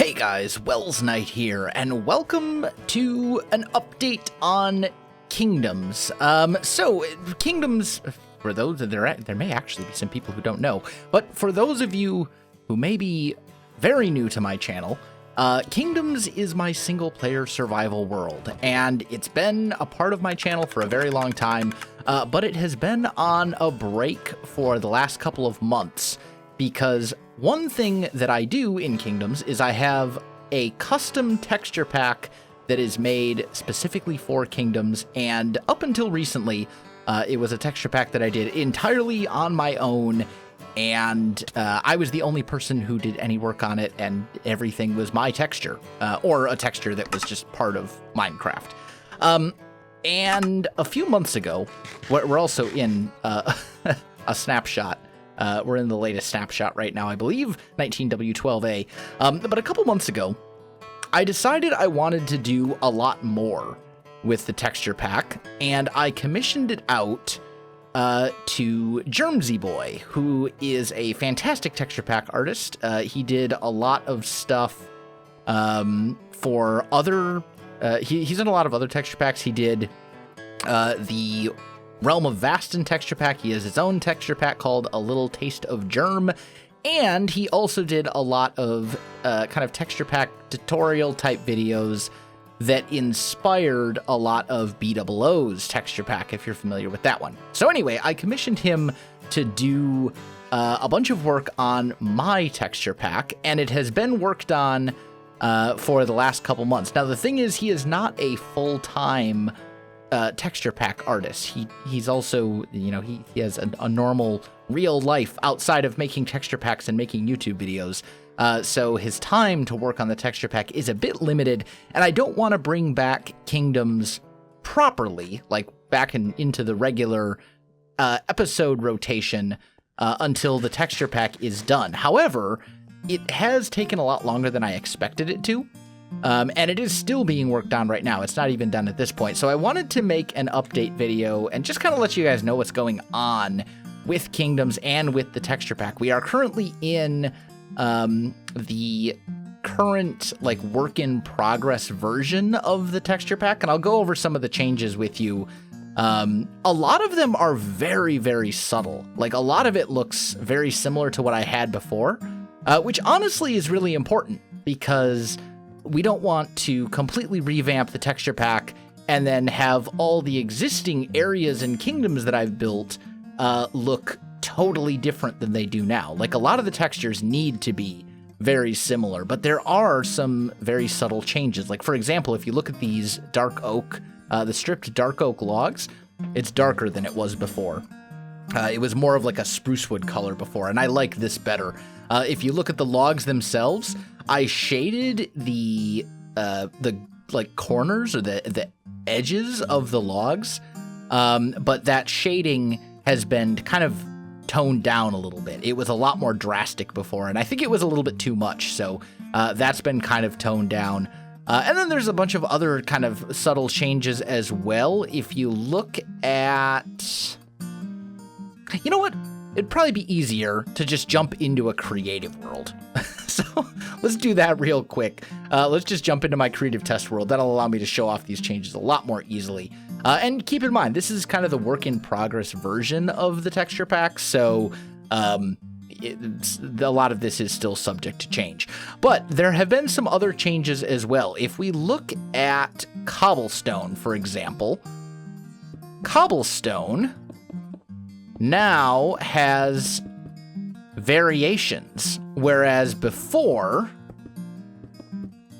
Hey guys, Welsknight here, and welcome to an update on Kingdoms. Kingdoms, for those there may actually be some people who don't know, but for those of you who may be very new to my channel, Kingdoms is my single-player survival world, and it's been a part of my channel for a very long time, but it has been on a break for the last couple of months, because one thing that I do in Kingdoms is I have a custom texture pack that is made specifically for Kingdoms, and up until recently, it was a texture pack that I did entirely on my own, and I was the only person who did any work on it, and everything was my texture, or a texture that was just part of Minecraft. And a few months ago, we're also in a snapshot. We're in the latest snapshot right now, I believe, 19W12A. But a couple months ago, I decided I wanted to do a lot more with the texture pack, and I commissioned it out to Germsy Boy, who is a fantastic texture pack artist. He did a lot of stuff for other... he's done a lot of other texture packs. He did the Realm of Vastin texture pack. He has his own texture pack called A Little Taste of Germ, and he also did a lot of kind of texture pack tutorial type videos that inspired a lot of BOO's texture pack, if you're familiar with that one. So anyway, I commissioned him to do a bunch of work on my texture pack, and it has been worked on for the last couple months. Now, the thing is, he is not a full-time texture pack artist. He's also, you know, he has a normal real life outside of making texture packs and making YouTube videos. So his time to work on the texture pack is a bit limited, and I don't want to bring back Kingdoms properly, like back into the regular episode rotation until the texture pack is done. However, it has taken a lot longer than I expected it to. And it is still being worked on right now. It's not even done at this point. So I wanted to make an update video and just kind of let you guys know what's going on with Kingdoms and with the texture pack. We are currently in the current like work in progress version of the texture pack, and I'll go over some of the changes with you. A lot of them are very, very subtle. Like, a lot of it looks very similar to what I had before, which honestly is really important, because we don't want to completely revamp the texture pack and then have all the existing areas and kingdoms that I've built look totally different than they do now. Like, a lot of the textures need to be very similar, but there are some very subtle changes. Like, for example, if you look at these dark oak, the stripped dark oak logs, it's darker than it was before. It was more of like a spruce wood color before, and I like this better. If you look at the logs themselves, I shaded the like corners or the edges of the logs, but that shading has been kind of toned down a little bit. It was a lot more drastic before, and I think it was a little bit too much, so that's been kind of toned down. And then there's a bunch of other kind of subtle changes as well. If you look at... You know what? It'd probably be easier to just jump into a creative world. So let's do that real quick. Let's just jump into my creative test world. That'll allow me to show off these changes a lot more easily. And keep in mind, this is kind of the work in progress version of the texture pack, so a lot of this is still subject to change. But there have been some other changes as well. If we look at Cobblestone, for example, Cobblestone now has variations, whereas before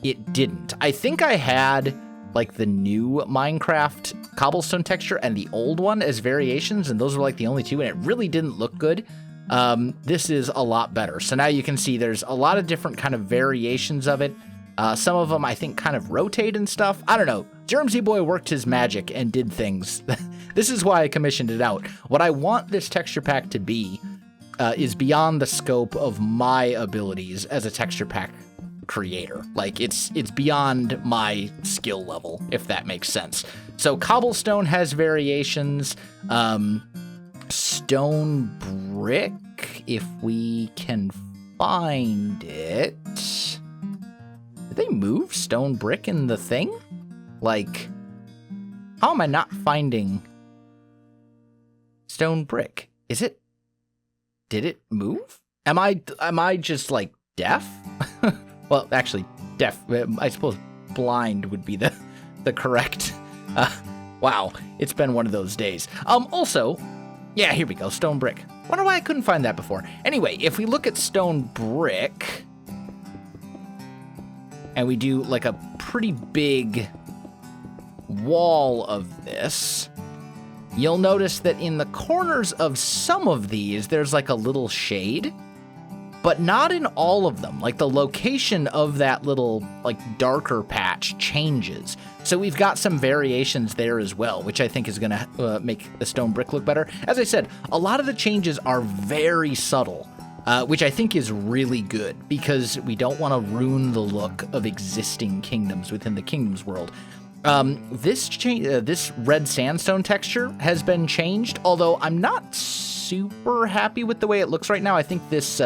it didn't. I think I had like the new Minecraft cobblestone texture and the old one as variations, and those were like the only two, and it really didn't look good. This is a lot better. So now you can see there's a lot of different kind of variations of it. Some of them I think kind of rotate and stuff. I don't know. Germsy Boy worked his magic and did things. This is why I commissioned it out. What I want this texture pack to be is beyond the scope of my abilities as a texture pack creator. Like, it's beyond my skill level, if that makes sense. So Cobblestone has variations. Stone Brick, if we can find it. move stone brick in the thing? Like, how am I not finding stone brick? Did it move? Am I just like deaf? Well, actually deaf. I suppose blind would be the correct. Wow, it's been one of those days. Also, yeah, here we go, stone brick. Wonder why I couldn't find that before. Anyway, if we look at stone brick, and we do like a pretty big wall of this, you'll notice that in the corners of some of these, there's like a little shade, but not in all of them. Like the location of that little like darker patch changes. So we've got some variations there as well, which I think is going to make the stone brick look better. As I said, a lot of the changes are very subtle, which I think is really good because we don't want to ruin the look of existing kingdoms within the kingdoms world. This red sandstone texture has been changed, although I'm not super happy with the way it looks right now. I think this,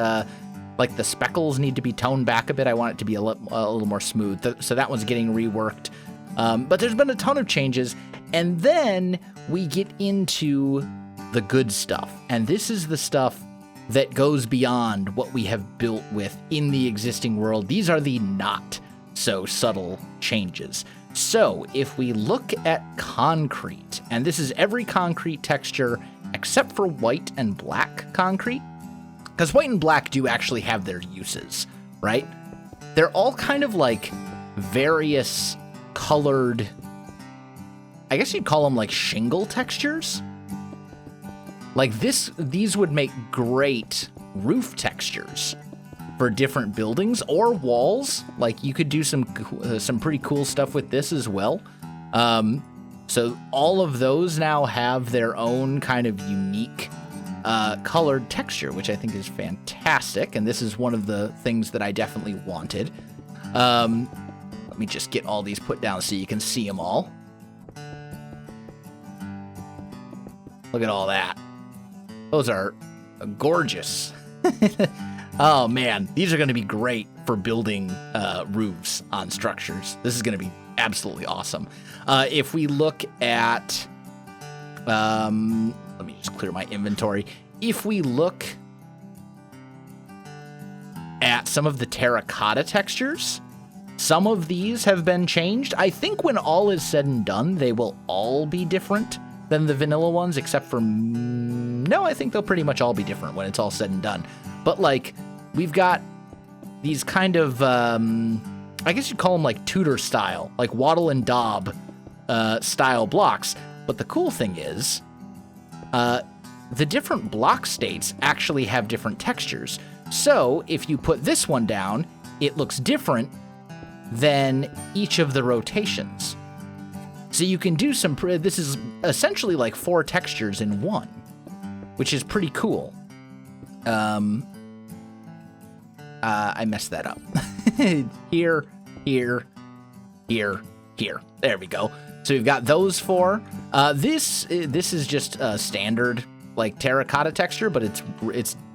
like the speckles need to be toned back a bit. I want it to be a little more smooth. So that one's getting reworked. But there's been a ton of changes. And then we get into the good stuff. And this is the stuff that goes beyond what we have built with in the existing world. These are the not so subtle changes. So if we look at concrete, and this is every concrete texture except for white and black concrete, because white and black do actually have their uses, right? They're all kind of like various colored, I guess you'd call them like shingle textures. Like these would make great roof textures for different buildings or walls. Like you could do some pretty cool stuff with this as well. So all of those now have their own kind of unique colored texture, which I think is fantastic. And this is one of the things that I definitely wanted. Let me just get all these put down so you can see them all. Look at all that. Those are gorgeous. Oh man, these are going to be great for building roofs on structures. This is going to be absolutely awesome. If we look at, let me just clear my inventory. If we look at some of the terracotta textures, some of these have been changed. I think when all is said and done, they will all be different than the vanilla ones, except for, no, I think they'll pretty much all be different when it's all said and done. But like, we've got these kind of, I guess you'd call them like Tudor style, like wattle and daub style blocks. But the cool thing is, the different block states actually have different textures. So if you put this one down, it looks different than each of the rotations. So you can do some, this is essentially like 4 textures in one, which is pretty cool. I messed that up. Here, here, here, here. There we go. So we've got those 4. This is just a standard like terracotta texture, but it's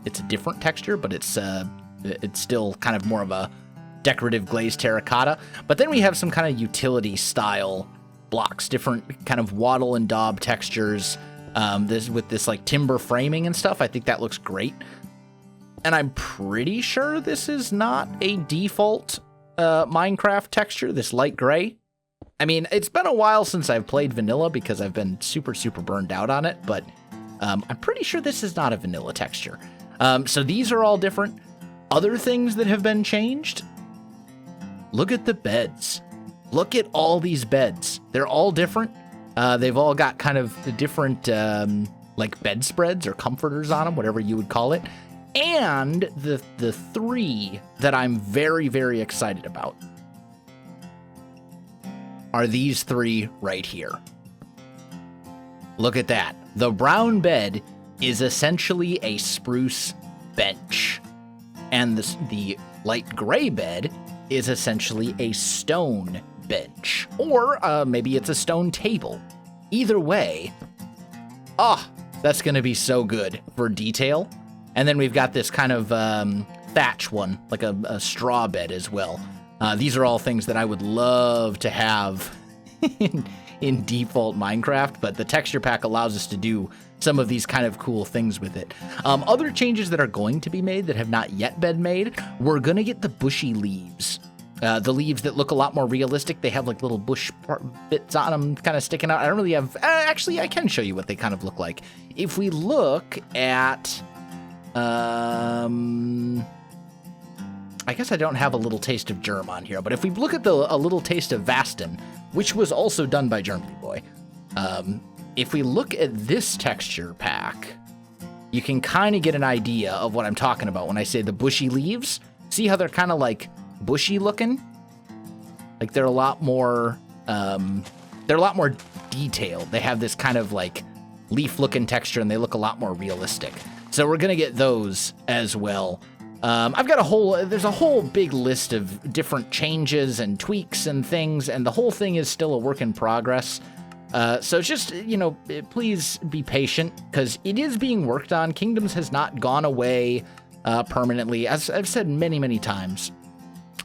a different texture, but it's still kind of more of a decorative glazed terracotta. But then we have some kind of utility style blocks, different kind of wattle and daub textures. This with this like timber framing and stuff. I think that looks great. And I'm pretty sure this is not a default Minecraft texture, this light gray. I mean, it's been a while since I've played vanilla because I've been super burned out on it, but I'm pretty sure this is not a vanilla texture. So these are all different. Other things that have been changed, look at the beds. Look at all these beds. They're all different. They've all got kind of different like bedspreads or comforters on them, whatever you would call it. And the 3 that I'm very excited about are these 3 right here. Look at that. The brown bed is essentially a spruce bench. And the light gray bed is essentially a stone bench. Or maybe it's a stone table. Either way, that's going to be so good for detail. And then we've got this kind of thatch one, like a straw bed as well. These are all things that I would love to have in default Minecraft, but the texture pack allows us to do some of these kind of cool things with it. Other changes that are going to be made that have not yet been made, we're going to get the bushy leaves. The leaves that look a lot more realistic. They have like little bush bits on them kind of sticking out. I don't really have... actually, I can show you what they kind of look like. If we look at... I guess I don't have a little taste of Germ on here, but if we look at a little taste of Vastin, which was also done by Germany Boy, if we look at this texture pack, you can kind of get an idea of what I'm talking about when I say the bushy leaves. See how they're kind of like bushy looking? Like they're a lot more detailed. They have this kind of like leaf looking texture and they look a lot more realistic. So we're gonna get those as well. I've got there's a whole big list of different changes and tweaks and things, and the whole thing is still a work in progress. So just, please be patient, because it is being worked on. Kingdoms has not gone away permanently. As I've said many, many times,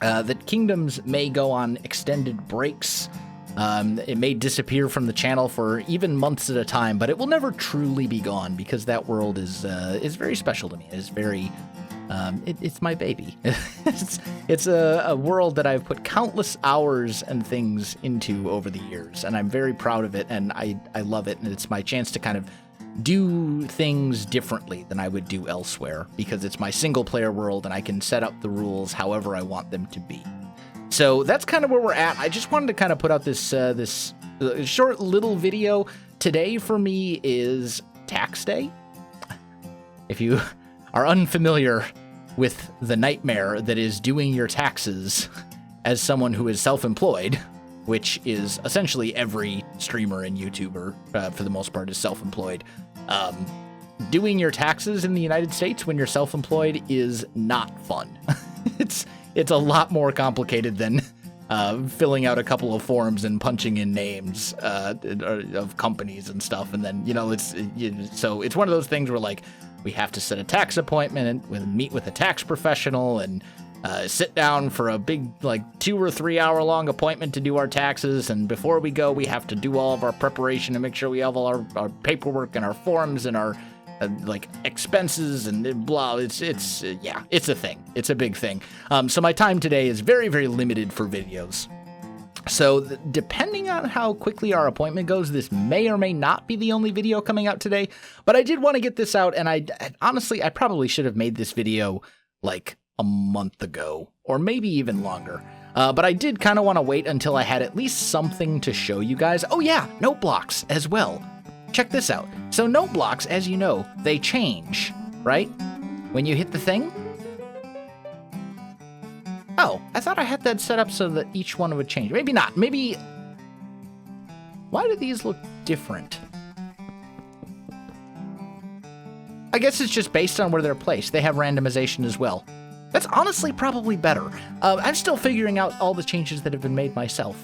that Kingdoms may go on extended breaks. It may disappear from the channel for even months at a time, but it will never truly be gone, because that world is very special to me. It's very... it's my baby. it's a world that I've put countless hours and things into over the years, and I'm very proud of it, and I love it, and it's my chance to kind of do things differently than I would do elsewhere, because it's my single-player world, and I can set up the rules however I want them to be. So that's kind of where we're at. I just wanted to kind of put out this short little video. Today for me is tax day. If you are unfamiliar with the nightmare that is doing your taxes as someone who is self-employed, which is essentially every streamer and YouTuber, for the most part, is self-employed. Doing your taxes in the United States when you're self-employed is not fun. It's a lot more complicated than filling out a couple of forms and punching in names of companies and stuff, and then so it's one of those things where like, we have to set a tax appointment and meet with a tax professional and sit down for a big, 2 or 3 hour long appointment to do our taxes. And before we go, we have to do all of our preparation and make sure we have all our paperwork and our forms and our expenses and blah. It's a thing. It's a big thing. So my time today is very, very limited for videos. So depending on how quickly our appointment goes, this may or may not be the only video coming out today, but I did want to get this out, and I honestly probably should have made this video like a month ago, or maybe even longer. But I did kind of want to wait until I had at least something to show you guys. Oh yeah, note blocks as well. Check this out. So note blocks, as you know, they change, right? When you hit the thing. Oh, I thought I had that set up so that each one would change. Maybe not. Maybe... Why do these look different? I guess it's just based on where they're placed. They have randomization as well. That's honestly probably better. I'm still figuring out all the changes that have been made myself.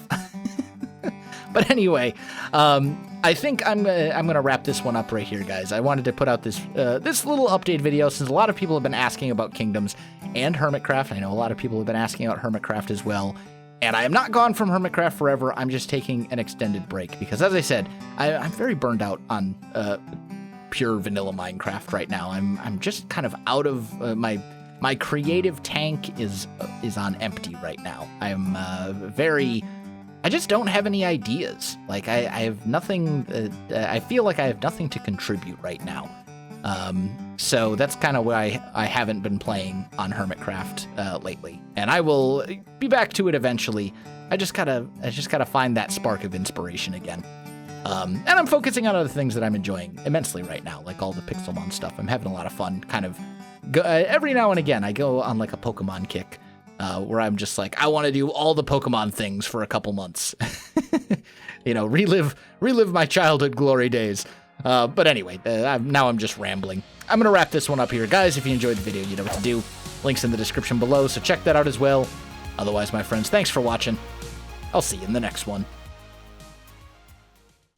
But anyway, I think I'm gonna wrap this one up right here, guys. I wanted to put out this little update video since a lot of people have been asking about Kingdoms and Hermitcraft. I know a lot of people have been asking about Hermitcraft as well. And I am not gone from Hermitcraft forever. I'm just taking an extended break because, as I said, I'm very burned out on pure vanilla Minecraft right now. I'm just kind of out of my creative tank is on empty right now. I'm I just don't have any ideas. Like I have nothing. I feel like I have nothing to contribute right now. So that's kind of why I haven't been playing on Hermitcraft lately. And I will be back to it eventually. I just gotta find that spark of inspiration again. And I'm focusing on other things that I'm enjoying immensely right now, like all the Pixelmon stuff. I'm having a lot of fun. Kind of every now and again, I go on like a Pokemon kick. Where I'm just like, I want to do all the Pokemon things for a couple months. Relive my childhood glory days. But anyway, now I'm just rambling. I'm going to wrap this one up here. Guys, if you enjoyed the video, you know what to do. Links in the description below, so check that out as well. Otherwise, my friends, thanks for watching. I'll see you in the next one.